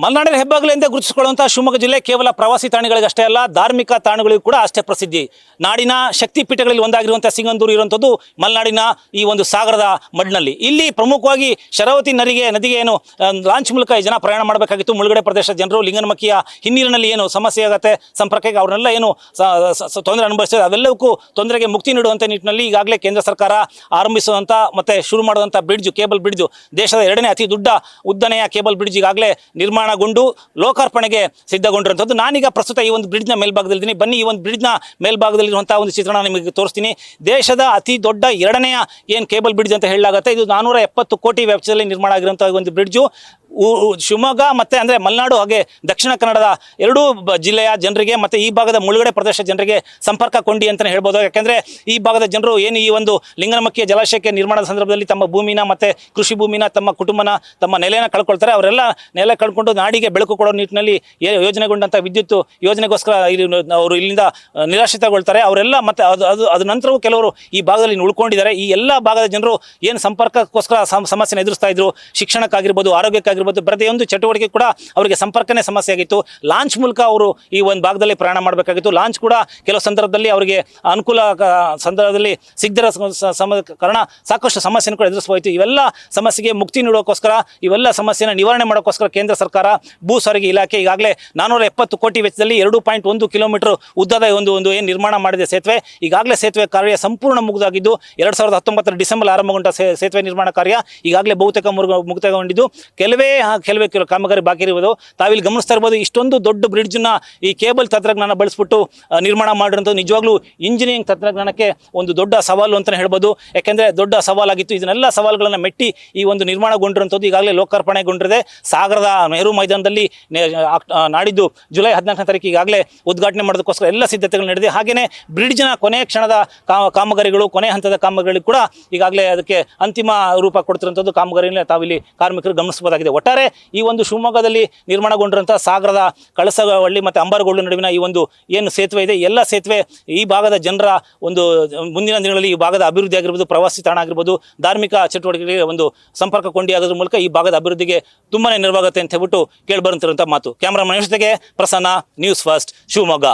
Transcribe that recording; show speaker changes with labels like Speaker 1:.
Speaker 1: ಮಲೆನಾಡಿನ ಹೆಬ್ಬಾಗಿಲೆಂದೇ ಗುರುತಿಸಿಕೊಳ್ಳುವಂತಹ ಶಿವಮೊಗ್ಗ ಜಿಲ್ಲೆ ಕೇವಲ ಪ್ರವಾಸಿ ತಾಣಗಳಿಗಷ್ಟೇ ಅಲ್ಲ, ಧಾರ್ಮಿಕ ತಾಣಗಳಿಗೂ ಕೂಡ ಅಷ್ಟೇ ಪ್ರಸಿದ್ಧಿ. ನಾಡಿನ ಶಕ್ತಿ ಪೀಠಗಳಲ್ಲಿ ಒಂದಾಗಿರುವಂತಹ ಸಿಂಗಂದೂರು ಇರುವಂಥದ್ದು ಮಲೆನಾಡಿನ ಈ ಒಂದು ಸಾಗರದ ಮಡ್ನಲ್ಲಿ. ಇಲ್ಲಿ ಪ್ರಮುಖವಾಗಿ ಶರಾವತಿ ನದಿಗೆ ಏನು ಲಾಂಚ್ ಮೂಲಕ ಜನ ಪ್ರಯಾಣ ಮಾಡಬೇಕಾಗಿತ್ತು. ಮುಳುಗಡೆ ಪ್ರದೇಶದ ಜನರು ಲಿಂಗನಮಕ್ಕಿಯ ಹಿನ್ನೀರಿನಲ್ಲಿ ಏನು ಸಮಸ್ಯೆ ಆಗುತ್ತೆ ಸಂಪರ್ಕಕ್ಕೆ, ಅವ್ರನ್ನೆಲ್ಲ ಏನು ತೊಂದರೆ ಅನುಭವಿಸ್ತಾರೆ, ಅವೆಲ್ಲವಕ್ಕೂ ತೊಂದರೆಗೆ ಮುಕ್ತಿ ನೀಡುವಂಥ ನಿಟ್ಟಿನಲ್ಲಿ ಈಗಾಗಲೇ ಕೇಂದ್ರ ಸರ್ಕಾರ ಆರಂಭಿಸುವಂಥ ಮತ್ತೆ ಶುರು ಮಾಡುವಂಥ ಬ್ರಿಡ್ಜ್, ಕೇಬಲ್ ಬ್ರಿಡ್ಜ್, ದೇಶದ 2ನೇ ಅತಿ ದೊಡ್ಡ ಉದ್ದನೆಯ ಕೇಬಲ್ ಬ್ರಿಡ್ಜ್ ಈಗಾಗಲೇ ನಿರ್ಮಾಣಗೊಂಡು ಲೋಕಾರ್ಪಣೆಗೆ ಸಿದ್ಧಗೊಂಡಿರುವಂಥದ್ದು. ನಾನೀಗ ಪ್ರಸ್ತುತ ಈ ಒಂದು ಬ್ರಿಡ್ಜ್ನ ಮೇಲ್ಭಾಗದಲ್ಲಿದ್ದೀನಿ. ಬನ್ನಿ ಈ ಒಂದು ಬ್ರಿಡ್ಜ್ನ ಮೇಲ್ಭಾಗದಲ್ಲಿರುವಂಥ ಒಂದು ಚಿತ್ರಣ ನಿಮಗೆ ತೋರಿಸ್ತೀನಿ. ದೇಶದ ಅತಿ ದೊಡ್ಡ 2ನೇ ಏನು ಕೇಬಲ್ ಬ್ರಿಡ್ಜ್ ಅಂತ ಹೇಳಲಾಗುತ್ತೆ. ಇದು 470 ಕೋಟಿ ವೆಚ್ಚದಲ್ಲಿ ನಿರ್ಮಾಣ ಆಗಿರುವಂಥ ಒಂದು ಬ್ರಿಡ್ಜು. ಶಿವಮೊಗ್ಗ ಮತ್ತು ಅಂದರೆ ಮಲೆನಾಡು ಹಾಗೆ ದಕ್ಷಿಣ ಕನ್ನಡದ ಎರಡೂ ಜಿಲ್ಲೆಯ ಜನರಿಗೆ ಮತ್ತು ಈ ಭಾಗದ ಮುಳುಗಡೆ ಪ್ರದೇಶ ಜನರಿಗೆ ಸಂಪರ್ಕ ಕೊಂಡಿ ಅಂತಲೇ ಹೇಳ್ಬೋದು. ಯಾಕೆಂದರೆ ಈ ಭಾಗದ ಜನರು ಏನು ಈ ಒಂದು ಲಿಂಗನಮಕ್ಕಿಯ ಜಲಾಶಯಕ್ಕೆ ನಿರ್ಮಾಣದ ಸಂದರ್ಭದಲ್ಲಿ ತಮ್ಮ ಭೂಮಿನ ಮತ್ತು ಕೃಷಿ ಭೂಮಿನ, ತಮ್ಮ ಕುಟುಂಬನ, ತಮ್ಮ ನೆಲೆನ ಕಳ್ಕೊಳ್ತಾರೆ. ಅವರೆಲ್ಲ ನೆಲೆ ಕಳ್ಕೊಂಡು ನಾಡಿಗೆ ಬೆಳಕು ಕೊಡೋ ನಿಟ್ಟಿನಲ್ಲಿ ಯೋಜನೆಗೊಂಡಂಥ ವಿದ್ಯುತ್ ಯೋಜನೆಗೋಸ್ಕರ ಅವರು ಇಲ್ಲಿಂದ ನಿರಾಶ್ರಿತಗೊಳ್ತಾರೆ. ಅವರೆಲ್ಲ ಮತ್ತು ಅದು ನಂತರವೂ ಕೆಲವರು ಈ ಭಾಗದಲ್ಲಿ ಉಳ್ಕೊಂಡಿದ್ದಾರೆ. ಈ ಎಲ್ಲ ಭಾಗದ ಜನರು ಏನು ಸಂಪರ್ಕಕ್ಕೋಸ್ಕರ ಸಮಸ್ಯೆನ ಎದುರಿಸ್ತಾ ಇದ್ರು, ಶಿಕ್ಷಣಕ್ಕಾಗಿರ್ಬೋದು, ಆರೋಗ್ಯಕ್ಕಾಗಿರ್ಬೋದು, ಪ್ರತಿಯೊಂದು ಚಟುವಟಿಕೆ ಕೂಡ ಅವರಿಗೆ ಸಂಪರ್ಕನೇ ಸಮಸ್ಯೆ ಆಗಿತ್ತು. ಲಾಂಚ್ ಮೂಲಕ ಅವರು ಈ ಒಂದು ಭಾಗದಲ್ಲಿ ಪ್ರಯಾಣ ಮಾಡಬೇಕಾಗಿತ್ತು. ಲಾಂಚ್ ಕೂಡ ಕೆಲವು ಸಂದರ್ಭದಲ್ಲಿ ಅವರಿಗೆ ಅನುಕೂಲ ಸಂದರ್ಭದಲ್ಲಿ ಸಿಗದಿರೋ ಕಾರಣ ಸಾಕಷ್ಟು ಸಮಸ್ಯೆಯನ್ನು ಕೂಡ ಎದುರಿಸಬಹುದು. ಇವೆಲ್ಲ ಸಮಸ್ಯೆಗೆ ಮುಕ್ತಿ ನೀಡೋಕ್ಕೋಸ್ಕರ, ಇವೆಲ್ಲ ಸಮಸ್ಯೆನ ನಿವಾರಣೆ ಮಾಡೋಕ್ಕೋಸ್ಕರ ಕೇಂದ್ರ ಸರ್ಕಾರ ಭೂ ಸಾರಿಗೆ ಇಲಾಖೆ ಈಗಾಗಲೇ 470 ಕೋಟಿ ವೆಚ್ಚದಲ್ಲಿ 2.1 ಕಿಲೋಮೀಟರ್ ಉದ್ದದ ಒಂದು ಏನು ನಿರ್ಮಾಣ ಮಾಡಿದೆ ಸೇತುವೆ. ಈಗಾಗಲೇ ಸೇತುವೆ ಕಾರ್ಯ ಸಂಪೂರ್ಣ ಮುಗಿದಾಗಿದ್ದು 2019 ಡಿಸೆಂಬರ್ ಆರಂಭಗೊಂಡ ಸೇತುವೆ ನಿರ್ಮಾಣ ಕಾರ್ಯ ಈಗಾಗಲೇ ಬಹುತೇಕ ಮುಕ್ತಾಯಗೊಂಡಿದ್ದು ಕೆಲವೇ ಕಾಮಗಾರಿ ಬಾಕಿ ಇರುವುದು ತಾವಿಲ್ಲಿ ಗಮನಿಸ್ತಾ ಇರ್ಬೋದು. ಇಷ್ಟೊಂದು ದೊಡ್ಡ ಬ್ರಿಡ್ಜ್ನ ಈ ಕೇಬಲ್ ತಂತ್ರಜ್ಞಾನ ಬಳಸ್ಬಿಟ್ಟು ನಿರ್ಮಾಣ ಮಾಡಿರೋಂಥದ್ದು ನಿಜವಾಗ್ಲೂ ಇಂಜಿನಿಯರಿಂಗ್ ತಂತ್ರಜ್ಞಾನಕ್ಕೆ ಒಂದು ದೊಡ್ಡ ಸವಾಲು ಅಂತಲೇ ಹೇಳ್ಬೋದು. ಯಾಕೆಂದರೆ ದೊಡ್ಡ ಸವಾಲಾಗಿತ್ತು. ಇದನ್ನೆಲ್ಲ ಸವಾಲುಗಳನ್ನು ಮೆಟ್ಟಿ ಈ ಒಂದು ನಿರ್ಮಾಣಗೊಂಡಿರುವಂಥದ್ದು ಈಗಾಗಲೇ ಲೋಕಾರ್ಪಣೆಗೊಂಡಿದೆ. ಸಾಗರದ ನೆಹರು ಮೈದಾನದಲ್ಲಿ ನಾಡಿದ್ದು ಜುಲೈ 14ನೇ ತಾರೀಕು ಈಗಾಗಲೇ ಉದ್ಘಾಟನೆ ಮಾಡೋದಕ್ಕೋಸ್ಕರ ಎಲ್ಲ ಸಿದ್ಧತೆಗಳು ನಡೆದಿದೆ. ಹಾಗೆಯೇ ಬ್ರಿಡ್ಜ್ನ ಕೊನೆಯ ಕ್ಷಣದ ಕಾಮಗಾರಿಗಳು, ಕೊನೆ ಹಂತದ ಕಾಮಗಾರಿಗಳು ಕೂಡ ಈಗಾಗಲೇ ಅದಕ್ಕೆ ಅಂತಿಮ ರೂಪ ಕೊಡ್ತಿರುವಂಥದ್ದು ಕಾಮಗಾರಿನ ತಾವಿಲ್ಲಿ ಕಾರ್ಮಿಕರು ಗಮನಿಸಬಹುದಾಗಿದೆ. ಒಟ್ಟಾರೆ ಈ ಒಂದು ಶಿವಮೊಗ್ಗದಲ್ಲಿ ನಿರ್ಮಾಣಗೊಂಡಿರುವಂಥ ಸಾಗರದ ಕಳಸವಳ್ಳಿ ಮತ್ತು ಅಂಬಾರಗೋಡು ನಡುವಿನ ಈ ಒಂದು ಏನು ಸೇತುವೆ ಇದೆ, ಎಲ್ಲ ಸೇತುವೆ ಈ ಭಾಗದ ಜನರ ಒಂದು ಮುಂದಿನ ದಿನಗಳಲ್ಲಿ ಈ ಭಾಗದ ಅಭಿವೃದ್ಧಿ ಆಗಿರ್ಬೋದು, ಪ್ರವಾಸಿ ತಾಣ ಆಗಿರ್ಬೋದು, ಧಾರ್ಮಿಕ ಚಟುವಟಿಕೆಗಳಿಗೆ ಒಂದು ಸಂಪರ್ಕ ಕೊಂಡಿ ಆಗೋದ್ರ ಮೂಲಕ ಈ ಭಾಗದ ಅಭಿವೃದ್ಧಿಗೆ ತುಂಬಾ ನೆರವಾಗುತ್ತೆ ಅಂತ ಹೇಳ್ಬಿಟ್ಟು ಕೇಳಿಬರುತ್ತಿರುವಂಥ ಮಾತು. ಕ್ಯಾಮರಾಮನ್ ಜೊತೆಗೆ ಪ್ರಸನ್ನ, ನ್ಯೂಸ್ ಫಸ್ಟ್, ಶಿವಮೊಗ್ಗ.